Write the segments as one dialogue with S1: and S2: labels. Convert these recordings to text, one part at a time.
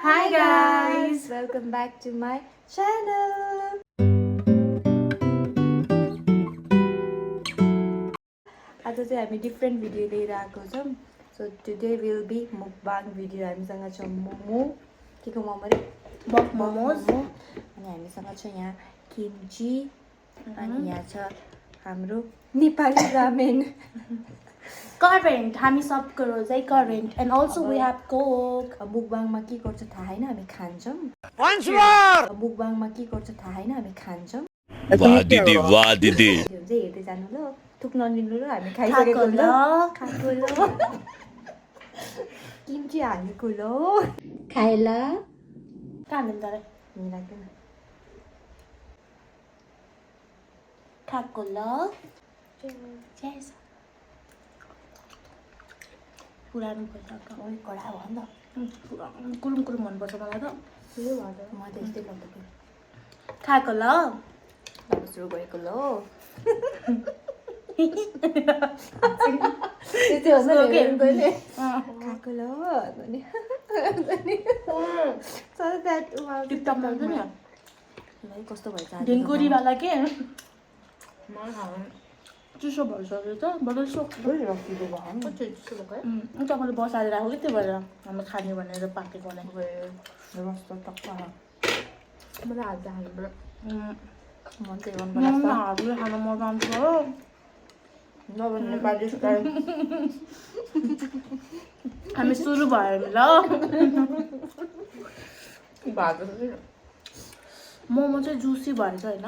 S1: Hi guys!
S2: Welcome back to my channel. आज चाहिँ हामी डिफ्रेन्ट भिडियो लिएर आएको छौँ. So today will be mukbang video. हामीसँग छ मोमो. के को मोमो रे?
S1: बक मोमोज.
S2: अनि हामीसँग छ यहाँ किम्ची. अनि यहाँ छ हाम्रो नेपाली रामेन.
S1: Current, हामी सबको रोज है current. And also we have Coke.
S2: मुकबाङमा के गर्छ थाहा हैन, हामी खान्छौँ. मुकबाङमा के गर्छ थाहा हैन, हामी खान्छौँ.
S3: वाह दिदी वाह दिदी.
S2: चाहिँ हेर्दै जानु ल. थुक नलिनु ल, हामी खाइसकेको ल. खाएको ल. किम्ची हालेको ल. खाएला.
S1: खाँदैन तर.
S2: मिलाइदिनु.
S1: खाएको ल. Cheers. पुरानो पैसा
S2: ओइ कडा भन त.
S1: कुलुम कुलुम मनपर्छ मलाई त.
S2: सुरु भयो म त यस्तै गर्छु.
S1: खाएको ल.
S2: अब सुरु गरेको ल. त्यो चाहिँ हो नि खाएको ल भने. So that wow.
S1: टिकटकमा हुन्छ नि.
S2: ल कस्तो भइछ आज.
S1: ढिङ्कुरी वाला के? चिसो भइसक्यो त. बडो सोक.
S2: रक्तिको भयो. कति चिसो भयो?
S1: तपाईँले बसाएर राख्यो कि त्यो भएर हामी खाने भनेर पाकेको नै.
S2: रस्तो टक्क. मलाई आज हाल्नु. मन चाहिँ मन
S1: हामीले खान मजा आउँछ हो.
S2: नभने नेपाली स्टाइल.
S1: हामी सुरु भयो ल.
S2: भात
S1: मोमो चाहिँ जुसी भएछ होइन.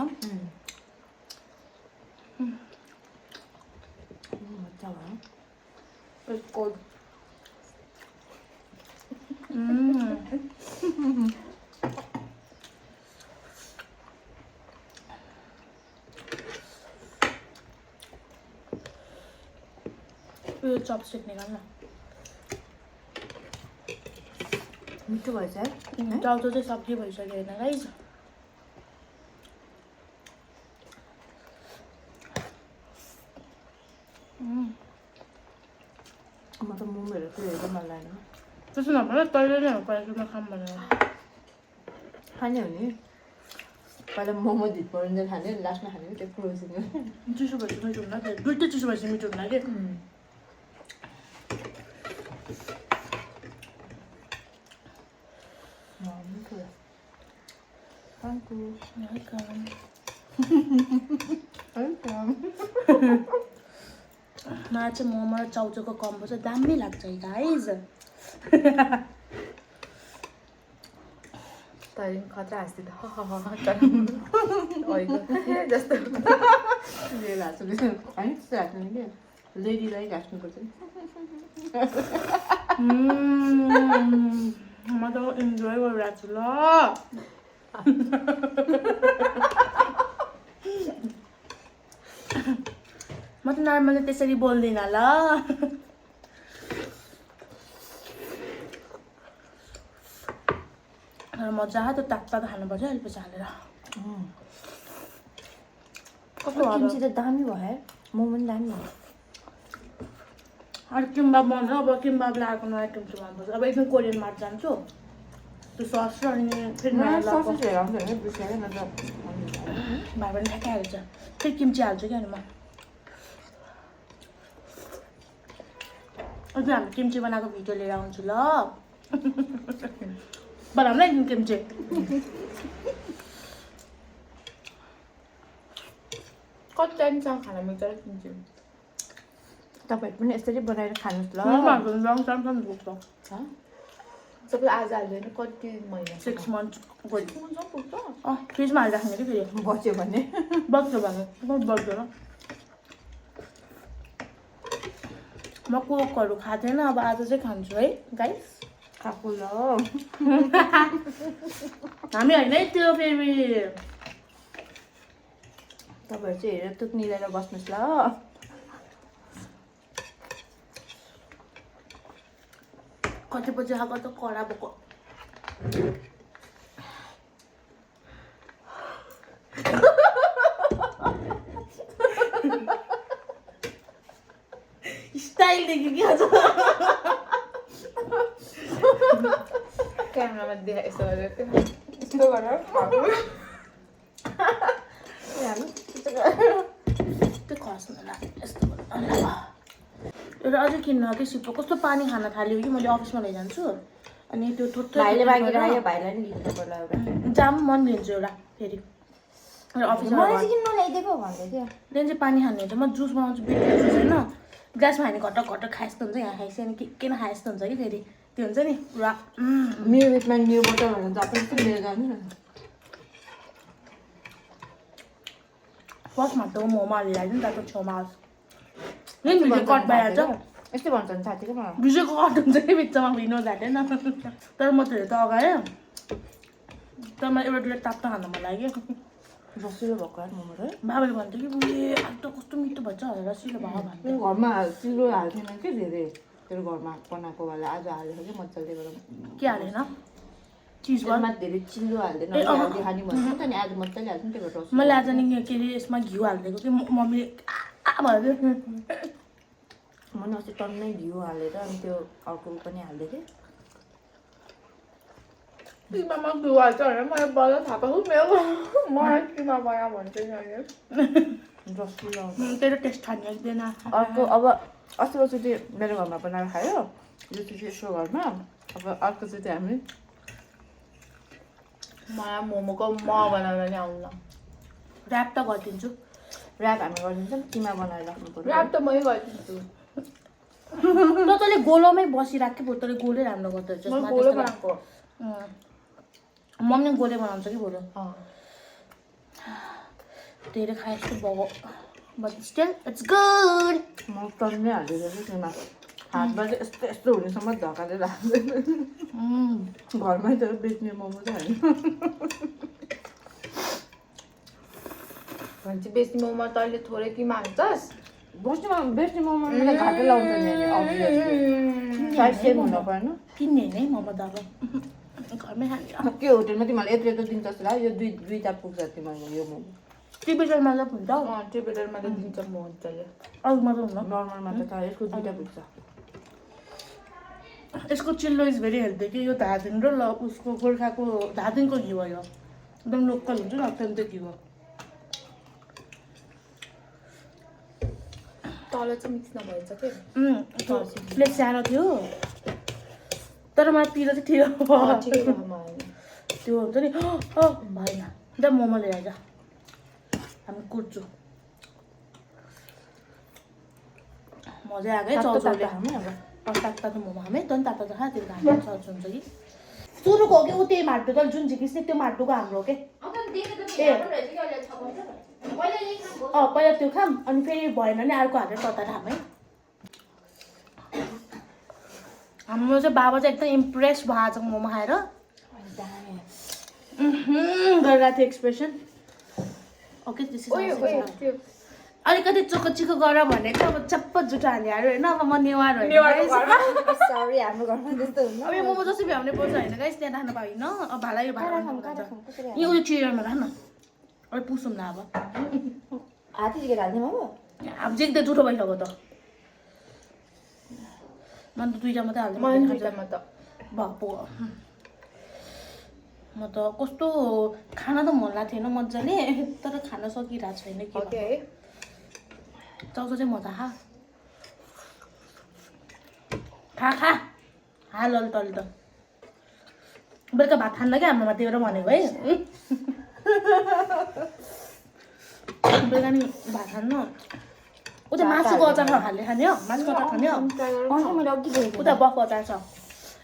S2: मजा भयो.
S1: यसको यो चपस्टिक निकाल्न.
S2: मिठो भएछ है.
S1: टाउको चाहिँ सब्जी भइसक्यो होइन गाइज.
S2: म त मोमोहरू चाहिँ हेर्दै मन लाग्दैन.
S1: त्यसो नभएर तैँले नै पैसामा खाऊँ भनेर.
S2: खाने हो नि. पहिला मोमो धिट परुन्जेल खाने, लास्टमा खाने त्यो क्लोजिङ.
S1: चिसो भएपछि मिठो हुन्न. दुइटै चिसो भएपछि मिठो हुन्न कि.
S2: Thank you.
S1: Welcome. मलाई चाहिँ मोमो र चाउचाउको कम्बो चाहिँ दामी लाग्छ है गाइज.
S2: तैँले खतरा हाँस्दै त. जस्तो रेल हाँस्नु होइन त्यस्तो हाँस्नु नि क्या. लेडीलाई हाँस्नुपर्छ नि.
S1: म त इन्जोय गरिरहेको छु ल. म त नर्मली त्यसरी बोल्दिनँ ल. तर मजाले तातो खानुपर्छ अहिले पछि हालेर. कस्तो
S2: किम्ची त दामी भयो है. मोमो पनि दामी भयो.
S1: अरू किम्बाब बन्छ. अब किम्बाबलाई आएको नयाँ किम्ची भन्नुपर्छ. अब एकदम कोरियन मार्ट जान्छु. त्यो सस र अनि फेरि नयाँ लगाएको भाइ पनि ठ्याक्कै हाल्छ. फेरि किम्ची हाल्छु क्या अनि म. अझै हामी किम्ची बनाएको भिडियो लिएर आउँछु ल. बनाउनु है किम्ची.
S2: कति टाइम छ खाना मिल्छ किम्ची. तपाईँहरू पनि यसरी बनाएर खानुहोस् ल.
S1: लङ टाइमसम्म पुग्छ.
S2: सबैलाई आज हाल्दैन कति महिना.
S1: 6 months पुग्छ. फ्रिजमा हालिराख्ने कि फेरि
S2: बच्यो भने.
S1: बग्छ भने बग्दैन. म कोकहरू खाँदैन. अब आज चाहिँ खान्छु है गाइस.
S2: खाएको ल.
S1: हामी होइन है त्यो फेरि.
S2: तपाईँहरू चाहिँ हेरेर तुक मिलाएर बस्नुहोस् ल.
S1: कति बजी आएको त कडा भएको. स्टाइल देखियो क्या आज.
S4: क्यामेरामा देखा यस्तो गरेको थियो यस्तो गरेर
S1: त्यो खस्नु होला यस्तो एउटा अझै किन्न कि सिपो कस्तो पानी खान थाल्यो कि मैले अफिसमा लैजान्छु अनि त्यो थोत्रो
S2: भाइले मागेर आयो भाइलाई नि लिनु पर्ला एउटा
S1: जाम मन लिन्छु एउटा फेरि अफिसमा
S2: मलाई चाहिँ किन नल्याइदिएको भन्दै थियो
S1: त्यहाँदेखि चाहिँ पानी खाने हुन्छ म जुस बनाउँछु बिटको जुस होइन ग्लासमा हाने घटक घटक खाए जस्तो हुन्छ यहाँ खाएपछि अनि के नखाए जस्तो हुन्छ कि फेरि त्यो हुन्छ नि पुरा
S2: न्यु विकमा न्यु बोतल भनेर जति जस्तो लिएर जानु न
S1: फर्स्टमा त मोमो हालेर नि त छेउमा भिडियो कट भइहाल्छ
S2: यस्तो भन्छ नि साथीको मलाई
S1: भिडियोको कट हुन्छ कि बिचमा भिडियो झाँटेन तर म त त अगाएँ तर मलाई एउटा दुईवटा ताप्न खान मन लाग्यो
S2: रसिलो भएको मोमो र
S1: बाबाले भन्थ्यो कि बुढी आज त कस्तो मिठो भन्छ रसिलो भयो भन्थ्यो
S2: घरमा चिल्लो हाल्थेन कि धेरै तेरो घरमा बनाएको वाला आज हालेको कि मजाले गरौँ
S1: के हालेन चिज
S2: घरमा धेरै चिल्लो हाल्दैन हल्दी खाने भन्छ नि त नि आज मजाले हाल्छ नि त्यही भएर
S1: मैले आज नि के अरे यसमा घिउ हालिदिएको कि मम्मीले भन्यो
S2: मैले अस्ति टन्नै घिउ हालेर अनि त्यो अर्को पनि हाल्दै थिएँ
S4: किमामा घिउ हाल्छ भनेर मलाई बल्ल थाहा पाएको मेरो मलाई किमा बना भन्छ नि
S2: रसिलो
S1: तेरो टेस्ट खाने एक्दैन
S2: अर्को अब अस्ति वर्षचोटि मेरो घरमा बनाएर खायो योचोटि यसो घरमा अब अर्कोचोटि हामी
S4: मलाई मोमोको म बनाउन नि आउँला
S1: ऱ्याप त गरिदिन्छु
S2: ऱ्याप हामी गरिदिन्छौँ किमा बनाएर राख्नु पर्यो
S4: ऱ्याप त मै गरिदिन्छु
S1: त तैँले गोलोमै बसिराख कि बरु तैँले गोलै राम्रो गर्दो रहेछ
S4: म गोलो बनाएको
S1: मम्मी गोले बनाउँछ कि बरु धेरै खाए जस्तो भयो बट स्टिल इट्स गुड
S2: म टन्नै हालिदिएको छु त्यसमा हातबाट यस्तो यस्तो हुनेसम्म धकाले राख्दैन घरमै त बेच्ने मोमो त होइन
S4: भन्छ बेसी मोमो तैँले थोरै किमा हाल्छस्
S2: बस्नेमा बेच्ने मोमो मलाई घाटै लाउँछ नि अभियसली साइज सेम हुन पर्नु
S1: किन्ने नै मोमो त अब घरमै खान्छ
S2: के होटेलमा तिमीलाई यत्रो यत्रो दिन्छ जस्तो लाग्यो यो दुईवटा पुग्छ तिमीहरूको यो मोमो
S1: टिपिकलमा त हुन्छ
S4: टिपेटरमा त दिन्छ म मजाले
S1: अरूमा त हुन्न
S2: नर्मलमा त तर यसको दुईवटा पुग्छ
S1: यसको चिल्लो इज भेरी हेल्दी कि यो धादिङ र उसको गोर्खाको धादिङको घिउ हो यो एकदम लोकल हुन्छ नि अत्यन्तै घिउ हो
S4: तल चाहिँ मिक्स नभएछ के
S1: प्लेट सानो थियो तर मलाई पिरो चाहिँ थियो त्यो हुन्छ नि भएन अन्त मोमो लिएर आइज हामी कुट्छु मजा आएको है चौचौले तातो त मोमो हामी त तातो त खा त्यो हामी सर्च हुन्छ कि सुरुको हो कि ऊ त्यही माटो त जुन झिकिस नि त्यो माटोको हाम्रो के पहिला त्यो खाम अनि फेरि भएन नि अर्को हालेर तताएर खाम है हाम्रो चाहिँ बाबा चाहिँ एकदम इम्प्रेस भयो आज मोमो खाएर गरिरहेको थियो एक्सप्रेसन ओके अलिकति चोखो चिखो गर भनेको अब चप्प जुठो हालिहाल्यो होइन अब म नेवार होइन
S2: सरी हाम्रो घरमा त्यस्तो हुन्न
S1: अब यो मोमो जसरी भ्याउने पर्छ होइन गाइस त्यहाँ राख्नु पाइन्न अब भाला यो भाडा यो उयो चियरमा राख न अब पुसौँ न अब
S2: हाती झिकेर हाल्ने अब
S1: अब जिक्दै जुठो भइसक्यो त म त दुईवटा मात्रै हाल्दै
S4: दुईटामा त
S1: भएको म त कस्तो खाना त मन लाग्थेन मजाले तर खान सकिरहेको छैन
S4: ओके
S1: के
S4: है
S1: चाउचाउ चाहिँ मजा खा हाल तल त बेलुका भात खान्न क्या हाम्रोमा त्यो भनेको है बेलुका नि भात खान्न उता मासुको अचार हालेर खाने हो मासुको अचार खाने हो
S2: मैले अघि
S1: उता बफ अचार छ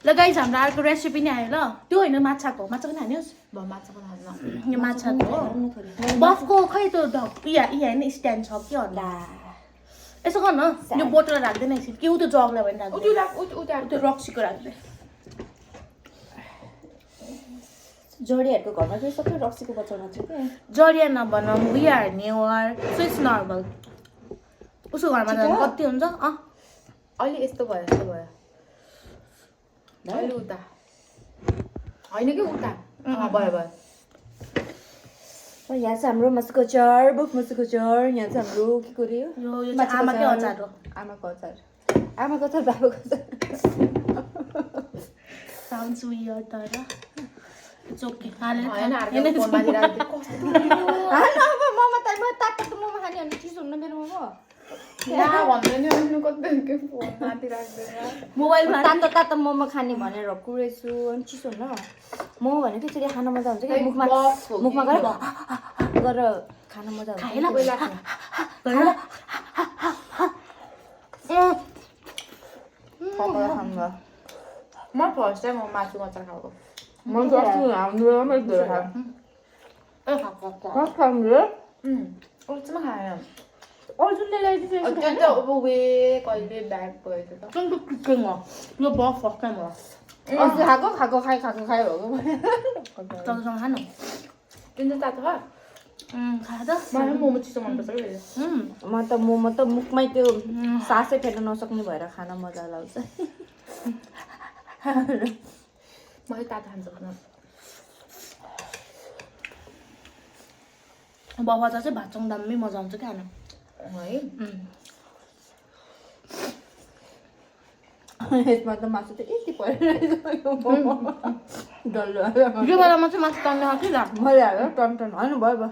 S1: ल गाइस हाम्रो अर्को रेसिपी नै आयो ल त्यो होइन माछाको माछा पनि हान्योस्
S4: माछा पनि हाल्न
S1: यो माछाको बफको खै त्यो होइन स्ट्यान्ड छ कि होला यसो गर्न यो बोतल राख्दैन एकछिन के उ त्यो जगलाई भने राख्दैन त्यो रक्सीको राख्दैन
S2: जोडीहरूको घरमा चाहिँ सबै रक्सीको बचाउनु छ कि
S1: जरिया नभनौँ we are never so it's normal उसको घरमा झन् कति हुन्छ
S4: अहिले यस्तो भयो यस्तो भयो अहिले उता होइन कि उता भयो भयो
S2: यहाँ चाहिँ हाम्रो मासुको चार बुफ मासुको चार यहाँ चाहिँ हाम्रो के गर्यो
S1: यो चाहिँ आमाकै अचार हो
S2: आमाको अचार आमाको अचार बाबाको अचार
S1: साउन्ड्स वियर तर इट्स ओके हालेर
S4: होइन अर्को फोनमाथि राख्दै कस्तो
S2: अब मोमो त म तातो त मोमो खाने अनि चिसो हुन्न मेरो मोमो
S4: ला भन्दैन अनि कतै के फोनमाथि राख्दैन
S1: मोबाइलमा
S2: तातो मोमो खाने भनेर कुरेछु अनि चिसो हुन्न मोमो भनेको त्यसरी खान मजा हुन्छ कि मुखमा गरेर खान मजा हुन्छ
S1: खाएला
S4: पहिला पकाएर खानु म फर्स्ट टाइम मासु अचार खाएको म जस्तो हाम्रो धेरै खाएको अरूमा खाएन
S2: अर्जुनले ल्याइदिन्छ
S4: त्यो त अब वे कहिले ब्याग गयो त्यो त
S1: कुन कुकिङ हो यो बहुत फर्स्ट टाइम हो
S2: अस्ति खाएको खायो हो
S1: तपाईँसँग खानु
S4: तिमी त तातो खा
S1: खाए त
S4: मलाई मोमो चिसो मनपर्छ कि
S2: म त मोमो त मुखमै त्यो सासै फेर्न नसक्ने भएर खान मजा लाग्छ
S4: मैले तातो खान सक्दिनँ
S1: बफाचा चाहिँ भातसँग दामी मजा आउँछ क्या खान
S4: है
S2: यसमा त मासु त यति परिरहेछ डल्लो
S1: यो बेलामा चाहिँ मासु तन्ने हो कि ल
S2: मजा आयो टन होइन भयो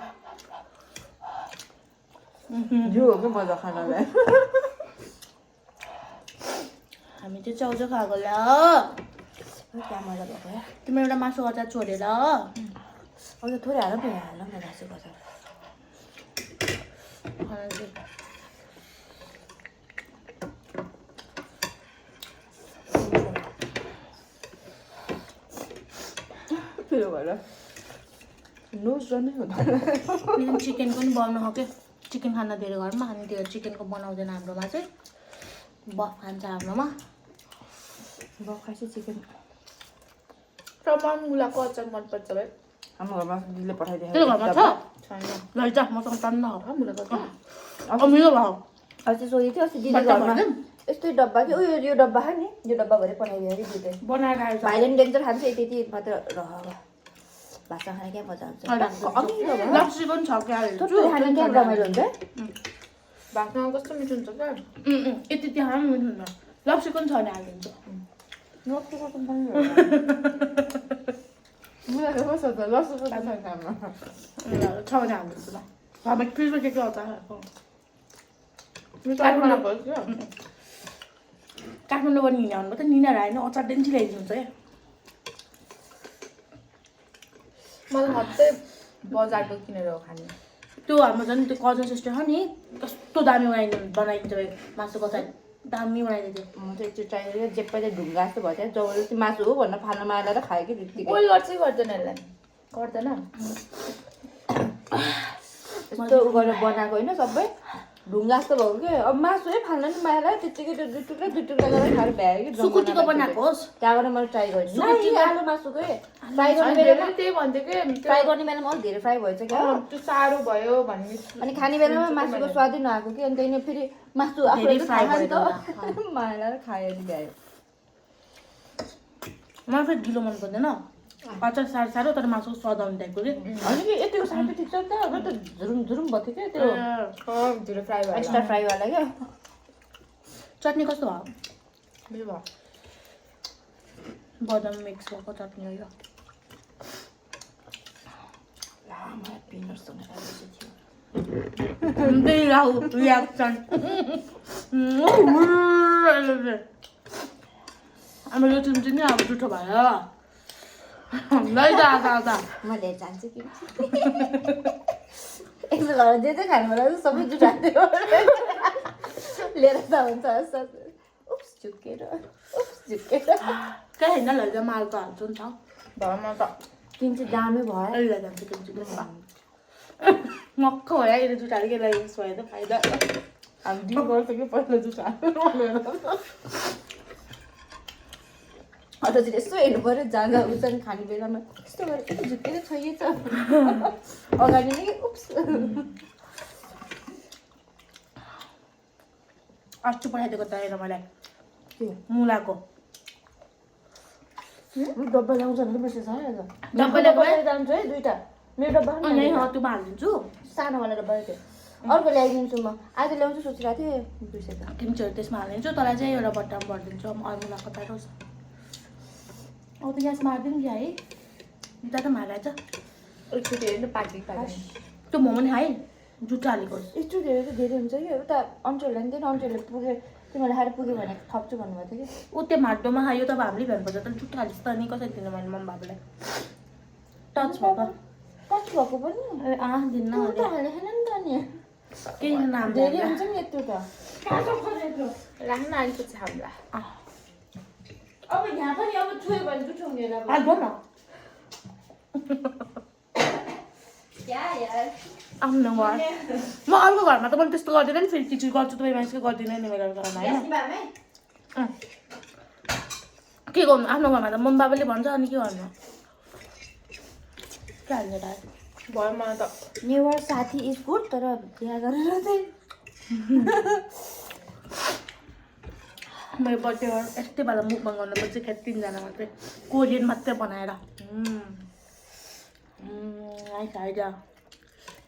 S2: जिउ हो कि मजा खानलाई
S1: हामी चाहिँ चाउचाउ खाएको ल
S2: क्या मजा भएको या
S1: तिम्रो एउटा मासु अचार छोडेर
S2: अब त थोरै हाल पो हाल न मासु गएर त्यो भएर नोज रनै हुँदैन
S1: चिकन पनि बनाउनु हो कि चिकन खान धेरै घरमा अनि त्यो चिकनको बनाउँदैन हाम्रोमा चाहिँ बफ खान्छ हाम्रोमा
S2: बखासी चिकन
S4: टमाटर मुलाको अचार मनपर्छ भाइ
S2: हाम्रो घरमा दिदीले पठाइदिएको
S1: तेरो घरमा छ
S4: छैन
S1: लैजा मसँग तन्न हो
S4: मुलाको अचार
S1: अमिलो भयो
S2: अस्ति सोधेको थियो अस्ति दिदी घरमा यस्तै डब्बा कि उयो यो डब्बा खाने यो डब्बाभरि पठाइदियो अरे दिदी
S1: बनाएर आएछ
S2: भाइले पनि डेन्जर खान्छ त्यति मात्र रह भाषा खाने क्या मजा हुन्छ अमिलो भयो
S1: लप्सी पनि छ क्या
S2: थुप्रै खाने क्या रमाइलो हुन्छ
S4: भातसँग कस्तो मिठो हुन्छ क्या
S1: यति त्यहाँ पनि मिठो हुन्छ लप्सी पनि छ भने हालिदिन्छु
S2: नक्सुको पनि मुलाको कस्तो छ लसुको त छैन हाम्रो
S1: छ भने हालिदिन्छु ल घरमा फ्रिजमा के अचार काठमाडौँ पनि हिँड्यो भने त निना आएन अचार डेन्ची ल्याइदिनुहुन्छ क्या
S4: मलाई मात्रै बजारको किनेर हो खाने
S1: त्यो हाम्रो झन् त्यो कजन सिस्टर छ नि कस्तो दामी बनाइदिन्छ मासुको अचार दामी बनाइदिन्छ
S2: म चाहिँ एकचोटि ट्राई गरेँ जे पहिला ढुङ्गा जस्तो भयो त्यहाँ जबरजस्ती मासु हो भनेर फाल्नमा हालेर खायो कि त्यतिकै
S4: बोइल गर्छ कि गर्दैन यसलाई गर्दैन
S2: यस्तो उ गरेर बनाएको होइन सबै ढुङ्गा जस्तो भएको कि अब मासु है फाल्न नि माएर त्यतिकै त्यो दुई टुक्रा गरेर खाएर भ्यायो कि
S1: सुकुटीको बनाएको होस्
S2: त्यहाँबाट मैले ट्राई गरेँ
S1: सुकुटीको
S2: आलु मासुकै फ्राई गर्ने बेलामा
S4: त्यही भन्थ्यो कि
S2: फ्राई गर्ने बेलामा अलिक धेरै फ्राई भएछ क्या
S4: त्यो साह्रो भयो भन्ने
S2: अनि खाने बेलामा मासुको स्वादै नआएको कि अनि त्यही फेरि मासु आफूले
S1: फ्राई
S2: खायो नि
S1: भयो
S2: त माएर खायो अनि भ्यायो
S1: मलाई फेरि ढिलो मन पर्दैन अचार साह्रो साह्रो तर मासुको स्वाद आउने टाइपको कि
S2: होइन कि यतिको सानो ठिक छ नि त अब त झुरुम झुरुम भएको थियो क्या त्यो
S4: धेरै फ्राई भयो
S2: एक्स्ट्रा फ्राईवाला क्या
S1: चटनी कस्तो भयो
S4: मेरो भयो
S1: बदाम मिक्स भएको चटनी हो यो त्यही राहु रियाक्सन अब यो टिम चाहिँ नि अब जुठो भयो लैजा
S2: मैले जान्छु कि यस्तो घर जे चाहिँ खानु होला सबै जुटाएको लिएर त हुन्छ उप्स झुक्केर
S1: कहीँ होइन लैजा मालको हाल्छु नि छ
S4: घरमा त
S2: किन्छु दामै भयो
S1: अहिले जान्छु किन्छु मक्ख भयो अहिले जुटाएर के लागि भयो त फाइदा
S2: हामी डिल गर्छ कि पहिला जुटाएको अन्त चाहिँ यसो हेर्नु पऱ्यो जाँदा उस खाने बेलामा यस्तो गरेर झुक्केर छोइएछ अगाडि नै उप्स
S1: अस्ति पठाइदिएको त हेर मलाई
S2: के
S1: मुलाको
S2: डब्बा ल्याउँछ भने बिर्सेछ है
S1: डब्बा ल्याएको है?
S2: जान्छु है दुइटा मेरो डब्बा
S1: अनि त्योमा हालिदिन्छु
S2: सानोवाला डब्बा थियो अर्को ल्याइदिन्छु म आज ल्याउँछु सोचिरहेको थिएँ बिर्सेछ
S1: किम्चीहरू त्यसमा हालिदिन्छु तँलाई चाहिँ एउटा बट्टामा भरिदिन्छु मुलाको प्याक होस् अब त ग्यास मारिदिउँ कि है ज्यादा मारिरहेछ
S4: एकचोटि हेर्नु पाकी
S1: त्यो मोमो नि खाएँ जुठो हालेको
S2: यस्तो धेरै त धेरै हुन्छ कि उता अन्चोहरूलाई नि अन्चोहरूले पुग्यो तिमीलाई खाएर पुग्यो भने थप्छु भन्नुभएको थियो कि
S1: ऊ त्यो माटोमा खायो त अब हामीले भन्नुपर्छ त जुठो हालिस् त अनि कसरी दिनु मैले मम्मी बाबुलाई टच भएको
S2: टच भएको पनि
S1: दिन्न
S2: त्यो त हाले खान नि त नि
S1: केही नाम
S2: धेरै हुन्छ नि यत्रो त
S4: राख्न अलिकति हामीलाई
S2: अब यहाँ पनि अब छोयो भने जुठो हुने
S1: हाल्नु न आफ्नो घर म अर्को घरमा त मैले त्यस्तो गर्दिनँ नि फेरि खिचडी गर्छु तपाईँ मान्छेको गर्दिनँ नि मेरो घरमा होइन के गर्नु आफ्नो घरमा त मम्मी बाबाले भन्छ अनि के गर्नु के हाल्ने त
S4: भयो मलाई त
S2: नेवर साथी इज गुड तर बिहा गरेर चाहिँ
S1: मेरो बर्थडेमा यस्तै बेला मुखमा गर्नुपर्छ क्या 3 जना मात्रै कोरियन मात्रै बनाएर आइज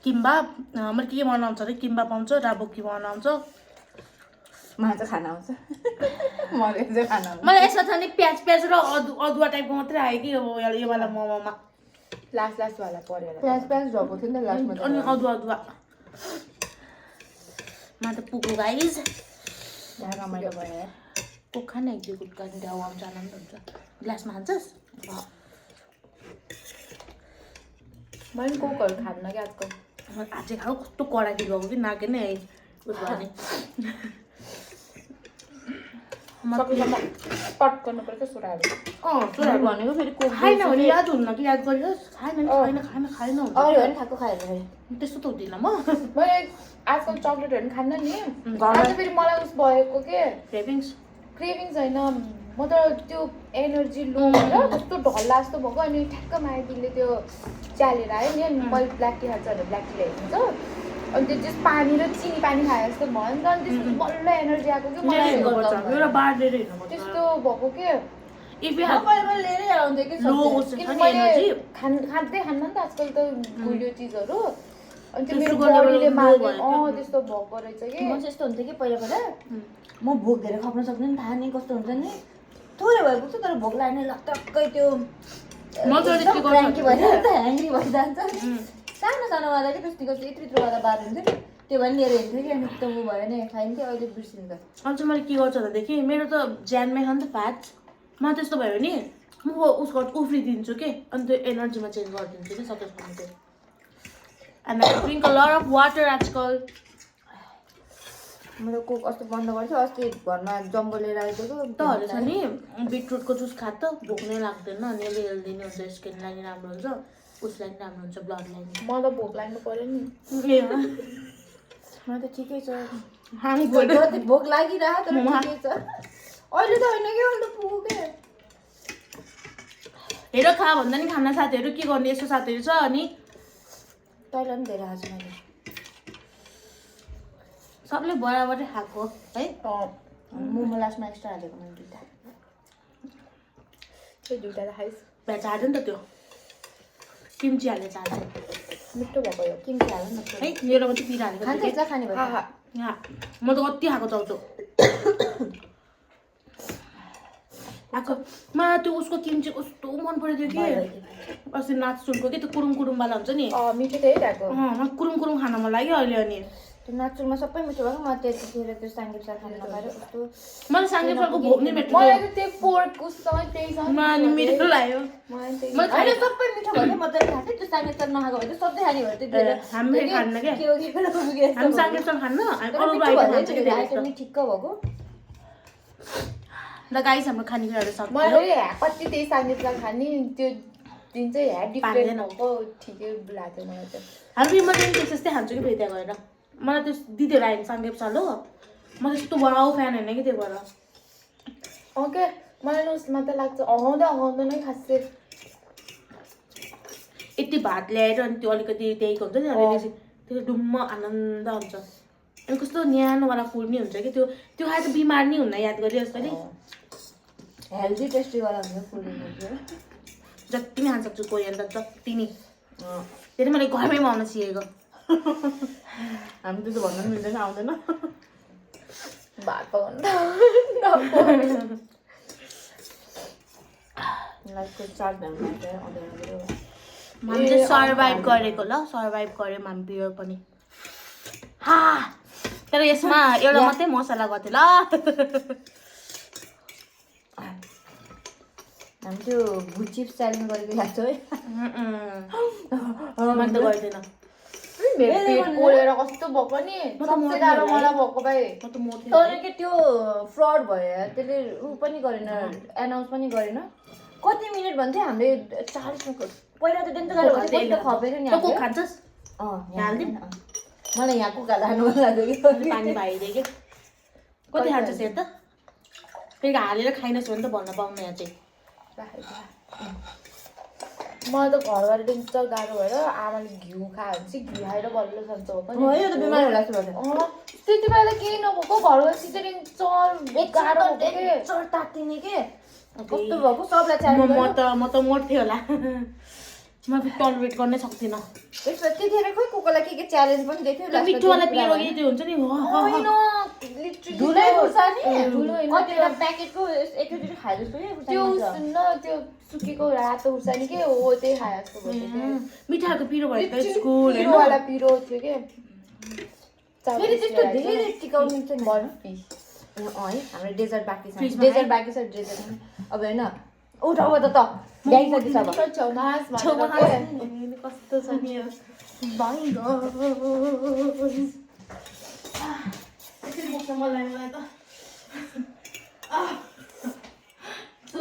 S1: किम्बा मैले के बनाउँछ अरे किम्बा पाउँछ राबोकी बनाउँछ
S2: मलाई चाहिँ खाना आउँछ मलाई चाहिँ खाना आउँछ
S1: मलाई यसमा छ नि प्याज र अदुवा टाइपको मात्रै आयो कि यो वाला मोमोमा
S4: लास्टवाला परेर
S2: प्याज झर्को थियो नि त लास्टमा
S1: अनि अदुवा मा त पुगो गाइज
S2: यहाँ रमाइलो भयो
S1: कोखा न एक दुई गुटका नि आउँछ आनन्द हुन्छ ग्लासमा हान्छस्
S4: मैले कोकहरू खान्न क्या आजकल
S1: आज खाऊ कस्तो कडाकी गएको कि नाके नै उस भने
S4: सबैजना पट गर्नुपर्छ सुराहरू
S1: सुरु
S2: भनेको फेरि कोक
S1: खाएन भने याद हुन्न कि याद गरियोस् खाएन खाएन हुन्छ
S2: अरू भने खाएको खाएर फेरि
S1: त्यस्तो त हुँदैन म
S4: मैले आजकल चक्लेटहरू पनि खान्न नि आज फेरि मलाई उस भएको के क्रेभिङ्स होइन म त त्यो एनर्जी लो भएर कस्तो ढल्ला जस्तो भएको अनि ठ्याक्क माइतीले त्यो च्यालेर आयो नि अनि मैले ब्ल्याक टी खान्छ भने ब्ल्याक टी ल्याइदिन्छ अनि त्यो जस पानी र चिनी पानी खाए जस्तो भयो नि त अनि त्यसपछि बल्ल एनर्जी आएको कि मलाई
S1: एउटा बार लिएर हिँड्नु
S4: त्यस्तो भएको के
S2: लिएरै आउँथ्यो कि
S4: किन मैले खाँदै खान्न नि त आजकल त गुलियो चिजहरू अनि त्यो मेरो बडीले मागे त्यस्तो भएको रहेछ कि
S2: म चाहिँ यस्तो हुन्थ्यो कि पहिला पहिला म भोक धेरै खप्न सक्दैन थाहा नि कस्तो हुन्छ नि थोरै भए पुग्छ तर भोक लाग्ने लटक्कै त्यो ह्याङ्ग्री भइजान्छ सानो सानो वाला कि त्यस्तो यत्रो वाला बार हुन्थ्यो नि त्यो पनि लिएर हिँड्थ्यो कि अनि त्यो ऊ भयो भने खाइन्थ्यो अहिले बिर्सिन्छ
S1: अनि मैले के गर्छु भनेदेखि मेरो त ज्यानमै छ नि त फ्याट म त्यस्तो भयो भने म उसको उफ्रिदिन्छु कि अनि त्यो एनर्जीमा चेन्ज गरिदिन्छु कि सबै खानु त्यो and I drink a lot of water आजकल
S2: म त कोक अस्ति बन्द गर्थ्यो अस्ति घरमा जम्बो लिएर आइदिएको
S1: तहरू छ नि बिटरुटको जुस खा त भोक नै लाग्दैन अनि अलि हेल्दी नि हुन्छ स्किनलाई नि राम्रो हुन्छ उसलाई नि राम्रो हुन्छ ब्लडलाई नि
S4: म त भोक लाग्नु पऱ्यो नि
S2: म त ठिकै छ
S1: हामी
S2: जति भोक लागिरह तर ठिकै छ अहिले त होइन कि अहिले त पुग्यो के
S1: हेर खा भन्दा नि खाना साथीहरू के गर्ने यस्तो साथीहरू छ अनि
S2: तैँलाई पनि धेरै खाएको छु मैले
S1: सबले बराबरै खाएको है
S2: मोमो लास्टमा एक्स्ट्रा हालेको मैले दुइटा
S4: त्यो दुइटा त खाइस्
S1: भ्याज हाल्यो नि त त्यो किम्ची हाल्ने चाहन्छ
S4: मिठो भएको यो
S2: किम्ची हाल न
S1: है मेरोमा चाहिँ पिरा हालेको
S2: खान्छ
S1: थियो
S2: खाने भयो
S1: यहाँ म त कति खाएको चाउँछु आएको मलाई त्यो उसको किम्ची कस्तो मन पऱ्यो थियो कि अस्ति नाच सुनको कि त्यो कुरुङ कुरुङवाला हुन्छ नि
S4: मिठो थियो है त्यहाँको
S1: मलाई कुरुङ कुरुङ खान मन लाग्यो अहिले अनि
S2: त्यो नाचुरमा सबै मिठो भएको म त्यतिखेर त्यो साङ्गीप सार खानु नपाएर कस्तो
S1: मलाई साङ्गे फलको भोग नै भेट्यो
S4: मलाई त त्यो पोर्क उससँग त्यहीसँग
S1: मलाई मिठो लाग्यो
S4: मलाई त्यही
S2: अहिले सबै मिठो भयो म त खाँदै त्यो साङ्गीप सार नखाएको भए त सधैँ खाने भयो त्यतिखेर
S1: हामी खान्न क्या
S2: के
S1: हामी साङ्गे फल खान्न हामी अरू आइटम खान्छ कि
S2: आइटम नि ठिक्क भएको
S1: ल गाइस हाम्रो खानेकुराहरू सक्यो
S4: मलाई कति त्यही साङ्गीतलाई खाने त्यो दिन चाहिँ ह्या डिफ्रेन्ट भएको ठिकै लाग्थ्यो मलाई चाहिँ
S1: हामी इमर्जेन्सी त्यस्तै खान्छु कि फेरि त्यहाँ गएर मलाई त्यो दिदीहरू आयो साङ्गे साल हो म त्यस्तो वाउ फ्यान होइन कि त्यो भएर
S4: ओके मलाई उसमा त लाग्छ अगाउँदै नै खासै
S1: यति भात ल्याएर अनि त्यो अलिकति त्यहीको हुन्छ नि अलिअलि त्यो डुम्म आनन्द हुन्छ अनि कस्तो न्यानोवाला फुड नि हुन्छ कि त्यो खाएर त बिमार नि हुन्न याद गरियोस् तैँले
S2: हेल्दी टेस्टीवाला हुन्छ फुड
S1: जति नि खान सक्छु कोरियन त जति नि त्यही मैले घरमै बनाउन सिकेको
S2: हामी त्यस्तो भन्नु पनि मिल्दैन आउँदैन
S4: भात पकाउनु
S2: लाइफको चार्ज भ्याउनु चाहिँ अँध्यारो
S1: हामी चाहिँ सर्भाइभ गरेको ल सर्भाइभ गऱ्यौँ हामी बियर पनि हा तर यसमा एउटा मात्रै मसला गर्थ्यो ल
S2: हामी त्यो भुट चिप्स च्यालेन्ज गरेको याद छ है
S1: मैले त गर्दैन
S4: पेट पोलेर कस्तो भएको नि सबसे गाह्रो मलाई भएको भाइ
S1: म त मोटे
S2: तर के त्यो फ्रड भयो त्यसले ऊ पनि गरेन एनाउन्स पनि गरेन कति मिनट भन्थ्यो हामीले 40 मिनट पहिला त त्यति गाह्रो भयो खपेर नि
S1: तँ कोक खान्छस् हाल्दिन्
S2: मलाई यहाँ कुका लानु मन लाग्यो कि
S1: पानी भाइदियो कि कति खान्छस् हेर त फेरि हालेर खाइनस् भने त भन्न पाउनु यहाँ चाहिँ
S4: मलाई त घरबाट दिन्छ गाह्रो भएर आमाले घिउ खायो भने चाहिँ घिउ खाएर बल्ल सन्छ हो पनि
S2: यो त बिमार होला जस्तो भयो
S4: त्यति बेला त केही नभएको घरबाट सिजरिङ चल गाह्रो भएको के
S2: चर तात्तिने के कस्तो भएको सबलाई च्यालेन्ज
S1: म त मोट्थेँ होला म टलरेट गर्नै सक्दिनँ
S2: त्यसमा त्यतिखेर खोइ कोकोलाई के च्यालेन्ज पनि देख्यो
S1: मिठोवाला पिरो यही त्यो हुन्छ नि
S2: धुलै खुर्सानी
S4: धुलो होइन,
S2: कतिवटा प्याकेटको एकैचोटि खाए जस्तो
S4: त्यो न त्यो सुकेको रातो खुर्सानी के हो त्यही खाए जस्तो भयो
S1: मिठाईको पिरो भएको त स्कुल होइन
S4: पिरोवाला पिरो थियो के
S2: फेरि त्यस्तो धेरै टिकाउने छ नि
S4: बर्फी
S2: है हाम्रो डेजर्ट बाँकी छ
S1: फ्रिजमा
S2: डेजर्ट बाँकी छ डेजर्ट अब होइन उठ अब त भ्याइसकेछ अब
S4: छेउमा
S1: छेउमा कस्तो छ नि मलाई त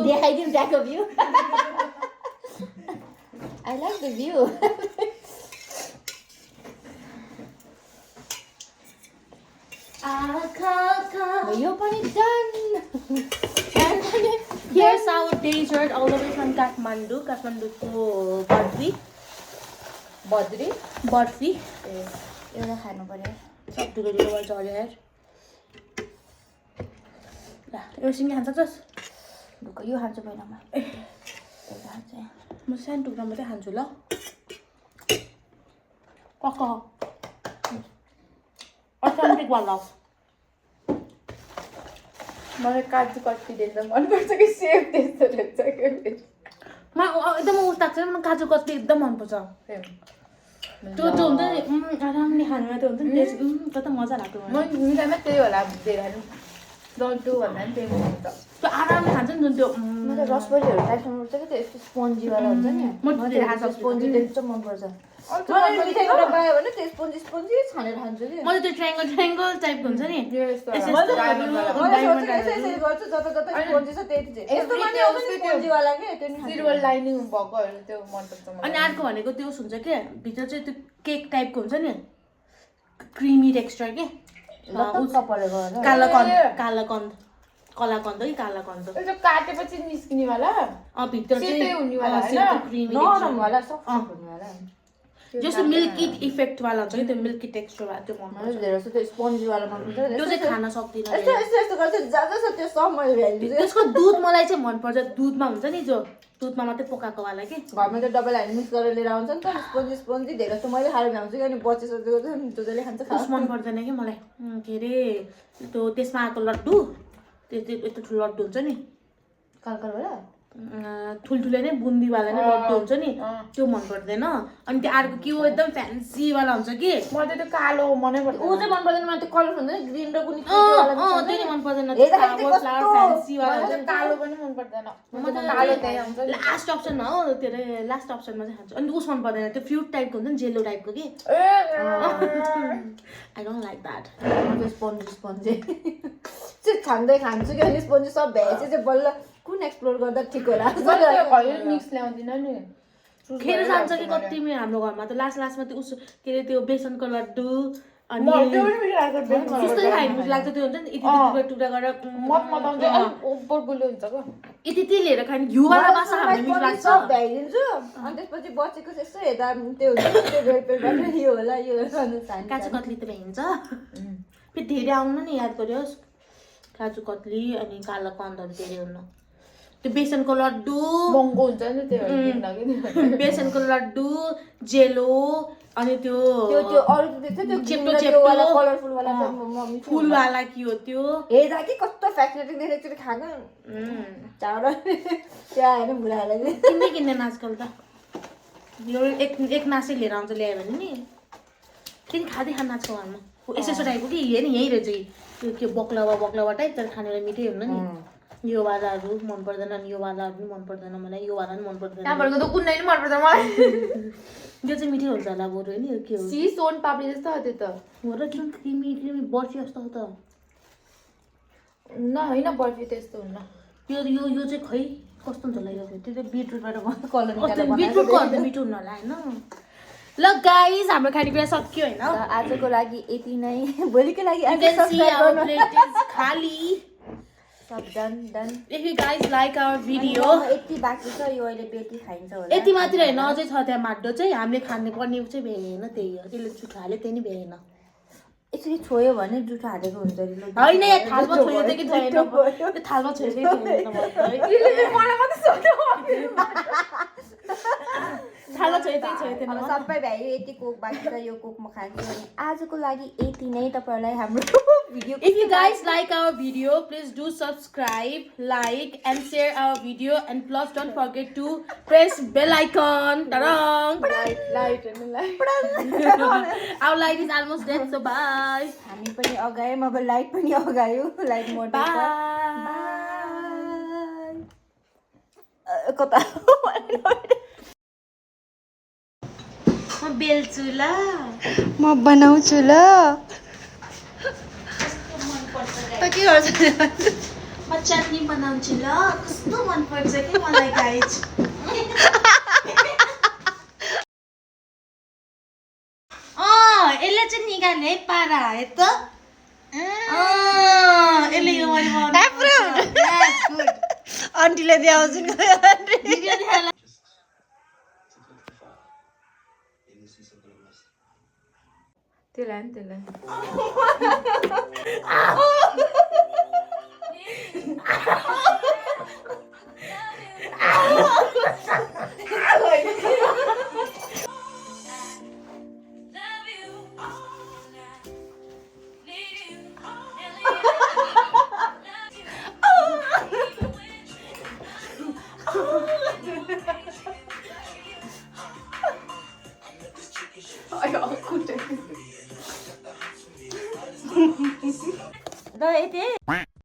S2: देखाइदिउँ taco view I like the view यो पनि done
S1: Here's our dessert all the way from Kathmandu. काठमाडौँको
S2: बद्री
S1: बर्फी
S2: एउटा खानु पर्यो
S1: सब टुक्रो झऱ्यो यार ल एउटा सिङ्गी खान्छ जस
S2: ढुक्क यो खान्छु पहिला म एउटा खान्छु
S1: म सानो टुक्रा मात्रै खान्छु ल कक अथेन्टिक वाला
S4: मलाई काजु कट्टी देख्दा मनपर्छ कि सेप त्यस्तो देख्छ कि
S1: एकदम उस लाग्छ मलाई काजु कत्ली एकदम मनपर्छ त्यो त्यो हुन्छ नि आरामले खानुमा त्यो हुन्छ नि टेस्ट कता मजा लाग्यो
S4: म मिठाईमा त्यही होला धेरै लड्डु भन्दा पनि त्यही हुन्छ
S1: त्यो आरामले खान्छ नि जुन त्यो
S2: म त रसबरीहरू टाइप मनपर्छ कि त्यो यस्तो स्पोन्जीवाला हुन्छ नि
S1: म धेरै खान्छु
S2: स्पोन्जी त्यस्तो मनपर्छ मलाई मिठाई कुरा पायो भने त्यो स्पोन्जी छानेर खान्छु कि
S1: म त्यो ट्रायङ्गल टाइपको हुन्छ नि
S4: यस्तो
S2: यसरी गर्छु जता जता स्पोन्जी छ त्यति चाहिँ यस्तो माने आउँछ नि स्पोन्जीवाला के त्यो नि
S4: सिल्भर लाइनिङ भएकोहरू त्यो मनपर्छ मलाई
S1: अनि अर्को भनेको त्यो हुन्छ के भित्र चाहिँ त्यो केक टाइपको हुन्छ नि क्रिमी टेक्सचर के कालाकन्द कि कालाकन्द
S4: त्यो काटेपछि निस्किनेवाला
S1: भित्र
S4: सेतै
S1: चाहिँ
S4: हुनेवाला होइन
S1: क्रिमी
S2: नरमवाला सफ्ट हुनेवाला
S1: जस्तो मिल्की इफेक्ट वाला हुन्छ कि त्यो मिल्की टेक्सचर वाला त्यो मन
S2: मलाई धेरै जस्तो त्यो स्पोन्जीवाला मनपर्छ
S1: त्यो चाहिँ खान सक्दिनँ
S2: यस्तो यस्तो यस्तो गर्छ जहाँ जहाँ छ त्यो सब मैले भ्याइदिन्छु
S1: त्यसको दुध मलाई चाहिँ मनपर्छ दुधमा हुन्छ नि जो दुधमा मात्रै पकाएको वाला कि
S2: घरमा त डबल हाली मिक्स गरेर लिएर आउँछ नि त स्पोन्जी धेरै जस्तो मैले खाएर भ्याउँछु कि अनि बचिसकेको चाहिँ दुधले खान्छ
S1: कस मन पर्दैन कि मलाई के अरे त्यो त्यसमा आएको लड्डु त्यो यस्तो ठुलो लड्डु हुन्छ नि
S2: कालकालबाट
S1: ठुल्ठुले नै बुन्दीवाला नै लड्डु हुन्छ नि त्यो मन पर्दैन अनि त्यो अर्को के हो एकदम फ्यान्सीवाला हुन्छ कि
S4: मलाई त्यो कालो मनै पर्छ
S2: ऊ चाहिँ मन पर्दैन मलाई त्यो कलर हुन्छ नि ग्रिन र कुनै
S1: त्यो नि मन पर्दैन
S4: कालो पनि मन पर्दैन कालो त्यही आउँछ
S1: लास्ट अप्सन हो त्यो अरे लास्ट अप्सनमा चाहिँ खान्छु अनि उस मन पर्दैन त्यो फ्रुट टाइपको हुन्छ नि जेलो टाइपको कि I don't like that
S2: spongy चाहिँ छान्दै खान्छु कि अनि स्पोन्जी सब भ्याएपछि चाहिँ बल्ल कुन एक्सप्लोर गर्दा ठिक होला
S4: मिक्स ल्याउँदिनँ नि
S1: खेर जान्छ कि कति हाम्रो घरमा त लास्टमा त्यो उस के अरे त्यो बेसनको लड्डु अनि त्यस्तै खाइदिनु लाग्छ त्यो हुन्छ नि यति टुक्रा गरेर यति लिएर खाने घिउवाला माछा हामीले मिठो लाग्छ
S2: सब भ्याइदिन्छु अनि त्यसपछि बचेको चाहिँ यसो हेर्दा त्यो हुन्छ त्यो रेडपेलबाट यो होला
S1: काजु कत्ली त भ्याइन्छ फेरि धेरै आउनु नि याद गरियोस् काजु कत्ली अनि काला कन्दहरू धेरै हुनु त्यो बेसनको लड्डु
S4: महँगो हुन्छ नि त्यो किन्न
S1: बेसनको लड्डु जेलो अनि त्यो
S2: त्यो अरू त्यो
S1: चेप्टो
S2: त्यो
S1: चेप्टो
S2: वाला कलरफुल वाला त मम्मी
S1: फुलवाला के हो त्यो
S2: हेर्दा कि कस्तो फ्यासिनेटिङ देखेको थियो खानु चाँडो त्यहाँ होइन बुढालाई
S1: किन्ने आजकल त यो एक नासै लिएर आउँछ ल्यायो भने नि किन खाँदै खान आजको घरमा यसो टाइपको कि हेर नि यहीँ रहेछ त्यो के बक्लावा टाइप तर खानेलाई मिठै हुन्न नि यो वालाहरू मन पर्दैन अनि यो वालाहरू पनि मन पर्दैन मलाई यो वाला पनि मन पर्दैन
S4: त्यहाँबाट त कुनै पनि मन पर्दैन मलाई
S1: यो चाहिँ मिठै हुन्छ होला बरु होइन के हो
S4: सी सोन पापडी जस्तो हो त्यो त
S1: हो र किन क्रिमी बर्फी जस्तो हो त
S4: न होइन बर्फी त्यस्तो हुन्न
S1: यो चाहिँ खै कस्तो हुन्छ होला यो
S2: त्यो चाहिँ बिटरुटबाट कलर
S1: बिटरुटको अन्त मिठो हुनु होला होइन ल गाइज हाम्रो खानेकुरा सक्यो होइन
S2: आजको लागि यति नै भोलिको लागि आज
S1: You can see our plate is खाली
S2: सब done
S1: If you guys like our video
S2: यति बाँकी छ यो अहिले बेटी खाइन्छ होला
S1: यति मात्र होइन अझै छ त्यहाँ माटो चाहिँ हामीले खाने पर्ने चाहिँ भ्याएन त्यही हो त्यसले जुठो हाल्यो त्यही नै भ्याएन
S2: यसरी छोयो भने जुठो हालेको हुन्छ
S1: होइन यहाँ थालमा छोयो कि छैन त्यो थालमा छोयो कि थालमा छोयो थिएन
S2: सबै भ्यायो यति कोक बाँकी छ यो कोक म खान्छु अनि आजको लागि यति नै तपाईँहरूलाई हाम्रो video
S1: If you guys like our video, please do subscribe, like and share our video and plus don't forget to press bell icon. Ta-dang!
S4: Light होइन light
S1: Our light is almost dead, so bye.
S2: हामी पनि अगायौँ अब light पनि अगायो light मोड
S1: Bye.
S2: कता
S1: म बेल्छु ल
S2: म बनाउँछु ल त के गर्छ
S1: म चटनी बनाउँछु ल कस्तो मन पर्छ कि मलाई गाइज यसले चाहिँ निकाल्ने है पारा है त यसले यो
S2: आन्टीले देखाउँछु नि
S4: त्यसलाई
S2: ल यति